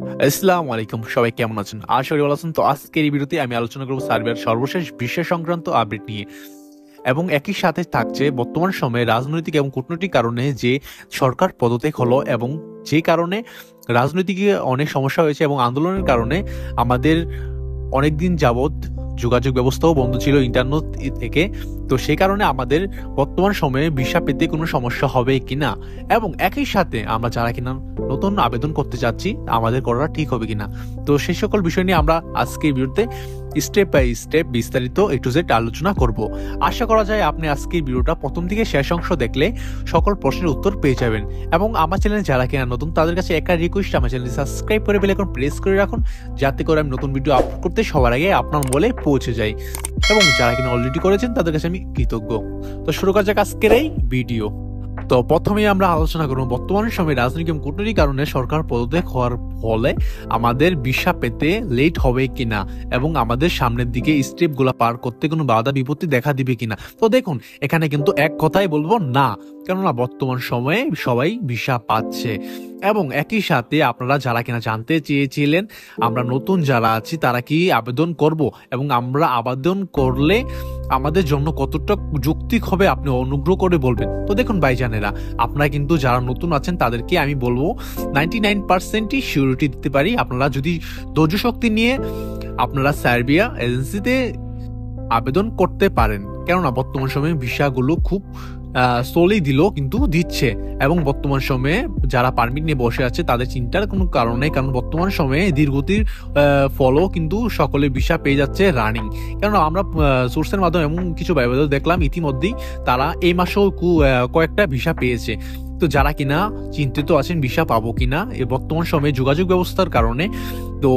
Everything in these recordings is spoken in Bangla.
আসসালামু আলাইকুম, সবাই কেমন আছেন? আশা করি ভালো আছেন। তো আজকের এই ভিডিওতে আমি আলোচনা করব সার্বিয়ার সর্বশেষ ভিসা সংক্রান্ত আপডেট নিয়ে, এবং একই সাথে থাকছে বর্তমান সময়ে রাজনৈতিক এবং কূটনৈতিক কারণে যে সরকার পদত্যাগ হলো এবং যে কারণে রাজনৈতিক অনেক সমস্যা হয়েছে এবং আন্দোলনের কারণে আমাদের অনেকদিন যাবৎ যোগাযোগ ব্যবস্থাও বন্ধ ছিল ইন্টারনেট থেকে। তো সেই কারণে আমাদের বর্তমান সময়ে ভিসা পেতে কোনো সমস্যা হবে কিনা, এবং একই সাথে আমরা যারা কিনা নতুন আবেদন করতে চাচ্ছি আমাদের করাটা ঠিক হবে কিনা, তো সেই সকল বিষয় নিয়ে আমরা আজকের ভিডিওতে স্টেপ বাই স্টেপ বিস্তারিত A to Z আলোচনা করব। আশা করা যায় আপনি আজকের ভিডিওটা প্রথম থেকে শেষ অংশ দেখলে সকল প্রশ্নের উত্তর পেয়ে যাবেন। এবং আমার চ্যানেলে যারা কিনা নতুন তাদের কাছে একটা রিকোয়েস্ট, আমার চ্যানেলটি সাবস্ক্রাইব করে বেল আইকন প্রেস করে রাখুন, যাতে করে আমি নতুন ভিডিও আপলোড করতে সবার আগে আপনার মোবাইলে পৌঁছে যায়। এবং যারা কিনা অলরেডি করেছেন তাদের কাছে আমি কৃতজ্ঞ। তো শুরু করা যাক আজকের এই ভিডিও। তো প্রথমেই আমরা আলোচনা করব বর্তমান সময়ে রাজনৈতিক এবং কূটনৈতিক কারণে সরকার পদত্যাগ হওয়ার ফলে আমাদের ভিসা পেতে লেট হবে কিনা এবং আমাদের সামনের দিকে স্টেপগুলো পার করতে কোনো বাধা বিপত্তি দেখা দিবে কিনা। তো দেখুন, এখানে কিন্তু এক কথাই বলবো না, কেননা বর্তমান সময়ে সবাই ভিসা পাচ্ছে। এবং একই সাথে আপনারা যারা কিনা জানতে চেয়েছিলেন আমরা নতুন যারা আছি তারা কি আবেদন করব এবং আমরা আবেদন করলে আমাদের জন্য কতটা যৌক্তিক হবে আপনি অনুগ্রহ করে বলবেন। তো দেখুন ভাইজানেরা, আপনারা কিন্তু যারা নতুন আছেন তাদেরকে আমি বলবো 99%ই সিউরিটি দিতে পারি, আপনারা যদি ধৈর্য শক্তি নিয়ে আপনারা সার্বিয়া এজেন্সিতে আবেদন করতে পারেন। কেননা বর্তমান সময়ে ভিসাগুলো খুব স্লোলি দিলেও কিন্তু দিচ্ছে, এবং বর্তমান সময়ে যারা পারমিট নিয়ে বসে আছে তাদের চিন্তার কোনো কারণ নেই, কারণ বর্তমান সময়ে ধীরগতির ফলেও কিন্তু সকলে ভিসা পেয়ে যাচ্ছে রানিং। কেননা আমরা সোর্সের মাধ্যমে এমন কিছু ব্যবহার দেখলাম ইতিমধ্যেই তারা এই মাসেও কয়েকটা ভিসা পেয়েছে। তো যারা কিনা চিন্তিত আছেন ভিসা পাবো কিনা এই বর্তমান সময়ে যোগাযোগ ব্যবস্থার কারণে, তো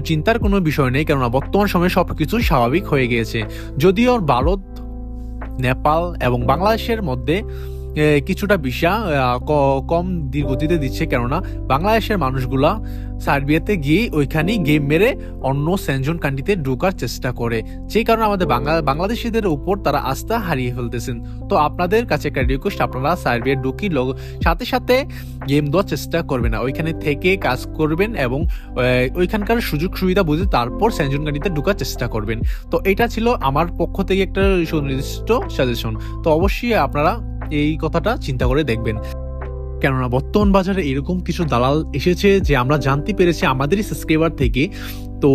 চিন্তার কোনো বিষয় নেই, কেননা বর্তমান সময়ে সবকিছু স্বাভাবিক হয়ে গিয়েছে। যদিও ভারত, নেপাল এবং বাংলাদেশের মধ্যে কিছুটা ভিসা কম দীর্ঘতিতে দিচ্ছে, কেননা বাংলাদেশের মানুষগুলা সার্বিয়াতে গিয়ে ওইখানেই গেম মেরে অন্য সেনজন কান্ট্রিতে ঢোকার চেষ্টা করে, সেই কারণে আমাদের বাংলাদেশিদের উপর তারা আস্থা হারিয়ে ফেলতেছেন। তো আপনাদের কাছে একটা রিকোয়েস্ট, আপনারা সার্বিয়া ঢুকি সাথে সাথে গেম দেওয়ার চেষ্টা করবেন না, ওইখানে থেকে কাজ করবেন এবং ওইখানকার সুযোগ সুবিধা বুঝে তারপর সেনজন কান্ট্রিতে ঢোকার চেষ্টা করবেন। তো এটা ছিল আমার পক্ষ থেকে একটা সুনির্দিষ্ট সাজেশন। তো অবশ্যই আপনারা এই কথাটা চিন্তা করে দেখবেন, কেননা বর্তমান বাজারে এরকম কিছু দালাল এসেছে যে আমরা জানতে পেরেছি আমাদেরই সাবস্ক্রাইবার থেকে। তো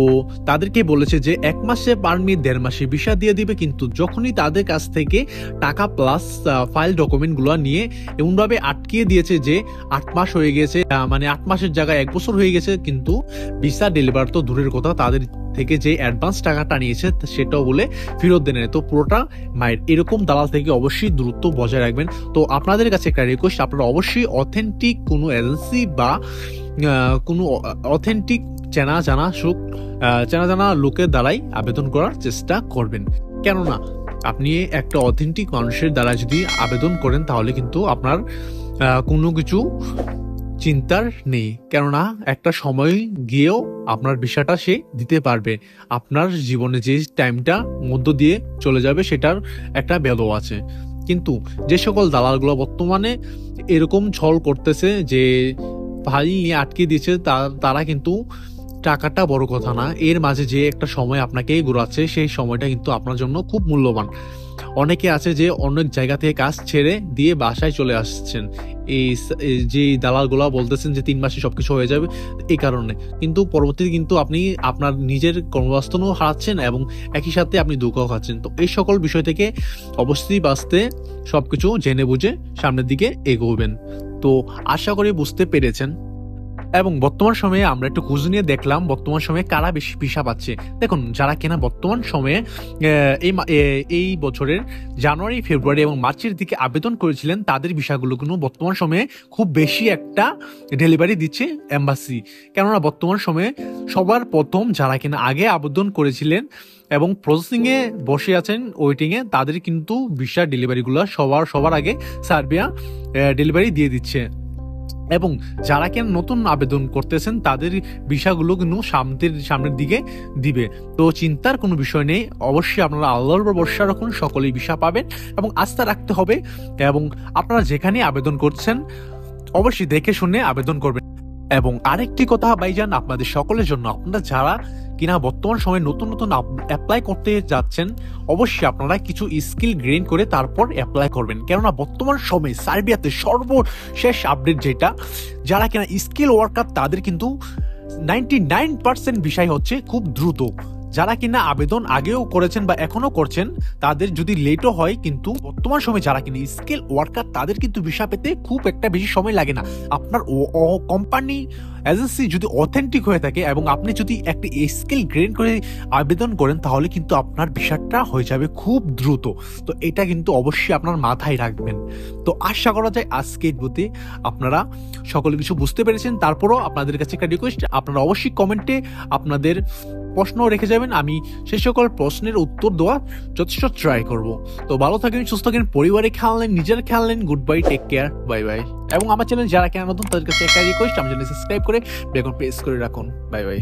তাদেরকে বলেছে যে 1 মাসে পারমিট 1.5 মাসে ভিসা দিয়ে দিবে, কিন্তু যখনই তাদের কাছ থেকে টাকা প্লাস ফাইল ডকুমেন্টগুলো নিয়ে এমনভাবে আটকিয়ে দিয়েছে যে 8 মাস হয়ে গেছে, মানে 8 মাসের জায়গায় 1 বছর হয়ে গেছে, কিন্তু ভিসা ডেলিভার তো দূরের কথা, তাদের থেকে যে অ্যাডভান্স টাকাটা নিয়েছে সেটাও বলে ফেরত দেন। তো পুরোটা মায়ের এরকম দালাল থেকে অবশ্যই দূরত্ব বজায় রাখবেন। তো আপনাদের কাছে একটা রিকোয়েস্ট, আপনারা অবশ্যই অথেন্টিক কোনো এজেন্সি বা কোনো অথেন্টিক চেনা জানা লোকের দ্বারাই আবেদন করার চেষ্টা করবেন। কেননা আপনি একটা অথেন্টিক মানুষের দ্বারা যদি আবেদন করেন তাহলে কিন্তু আপনার কোনো কিছু চিন্তার নেই, কেননা একটা সময় গিয়েও আপনার ভিসাটা সে দিতে পারবে। আপনার জীবনে যে টাইমটা মধ্য দিয়ে চলে যাবে সেটার একটা ভ্যালু আছে। কিন্তু যে সকল দালালগুলো বর্তমানে এরকম ছল করতেছে যে ফাইল নিয়ে আটকে দিয়েছে, তারা কিন্তু টাকাটা বড় কথা না, এর মাঝে যে একটা সময় আপনাকে ঘোরাচ্ছে সেই সময়টা কিন্তু আপনার জন্য খুব মূল্যবান। অনেকে আছে যে অনেক জায়গা থেকে কাজ ছেড়ে দিয়ে বাসায় চলে আসছেন, এই যে দালালগুলা বলতেছেন যে 3 মাসে সবকিছু হয়ে যাবে, এই কারণে কিন্তু পরবর্তীতে কিন্তু আপনি আপনার নিজের কর্মবাস্তবও হারাচ্ছেন এবং একই সাথে আপনি দুঃখও খাচ্ছেন। তো এই সকল বিষয় থেকে অবশ্যই বাঁচতে সবকিছু জেনে বুঝে সামনের দিকে এগোবেন। তো আশা করি বুঝতে পেরেছেন। এবং বর্তমান সময়ে আমরা একটু খোঁজ নিয়ে দেখলাম বর্তমান সময়ে কারা বেশি ভিসা পাচ্ছে। দেখুন, যারা কিনা বর্তমান সময়ে এই বছরের জানুয়ারি, ফেব্রুয়ারি এবং মার্চের দিকে আবেদন করেছিলেন তাদের ভিসাগুলো কিন্তু বর্তমান সময়ে খুব বেশি একটা ডেলিভারি দিচ্ছে এম্বাসি। কেননা বর্তমান সময়ে সবার প্রথম যারা কিনা আগে আবেদন করেছিলেন এবং প্রসেসিংয়ে বসে আছেন ওয়েটিংয়ে, তাদের কিন্তু ভিসা ডেলিভারিগুলো সবার আগে সার্বিয়া ডেলিভারি দিয়ে দিচ্ছে। এবং যারা কেন নতুন আবেদন করতেছেন তাদের ভিসাগুলো কিন্তু সামনের দিকে দিবে। তো চিন্তার কোনো বিষয় নেই, অবশ্যই আপনারা আল্লাহর উপর ভরসা রাখুন, সকলেই ভিসা পাবেন এবং আস্থা রাখতে হবে। এবং আপনারা যেখানে আবেদন করছেন অবশ্যই দেখে শুনে আবেদন করবেন। এবং আরেকটি কথা ভাইজান আপনাদের সকলের জন্য, আপনারা যারা কিনা বর্তমান সময়ে নতুন নতুন অ্যাপ্লাই করতে যাচ্ছেন, অবশ্যই আপনারা কিছু স্কিল গেইন করে তারপর অ্যাপ্লাই করবেন। কেননা বর্তমান সময়ে সার্বিয়াতে সর্বশেষ আপডেট যেটা, যারা কিনা স্কিল ওয়ার্কার তাদের কিন্তু 99% বিষয় হচ্ছে খুব দ্রুত। যারা কিনা আবেদন আগেও করেছেন বা এখনো করছেন তাদের যদি লেটও হয়, কিন্তু বর্তমান সময়ে যারা কিনা স্কিল ওয়ার্কার তাদের কিন্তু ভিসা পেতে খুব একটা বেশি সময় লাগে না। আপনার কোম্পানি এজেন্সি যদি অথেন্টিক হয়ে থাকে এবং আপনি যদি একটা স্কিল গেইন করে আবেদন করেন, তাহলে কিন্তু আপনার ভিসাটা হয়ে যাবে খুব দ্রুত। তো এটা কিন্তু অবশ্যই আপনার মাথায় রাখবেন। তো আশা করা যায় আজকে ভিডিওতে আপনারা সকলে কিছু বুঝতে পেরেছেন। তারপরও আপনাদের কাছে একটা রিকোয়েস্ট, আপনারা অবশ্যই কমেন্টে আপনাদের প্রশ্ন রেখে যাবেন, আমি সেই সকল প্রশ্নের উত্তর দেওয়ার যথেষ্ট ট্রাই করব। তো ভালো থাকেন, সুস্থ থাকেন, পরিবারে খেয়াল নেন, নিজের খেয়াল নেন। Good bye, take care, bye bye. এবং আমার চ্যানেল যারা কেন নতুন তাদের কাছে একটা রিকোয়েস্ট, আমার চ্যানেল সাবস্ক্রাইব করে বেল আইকন প্রেস করে রাখুন। Bye bye.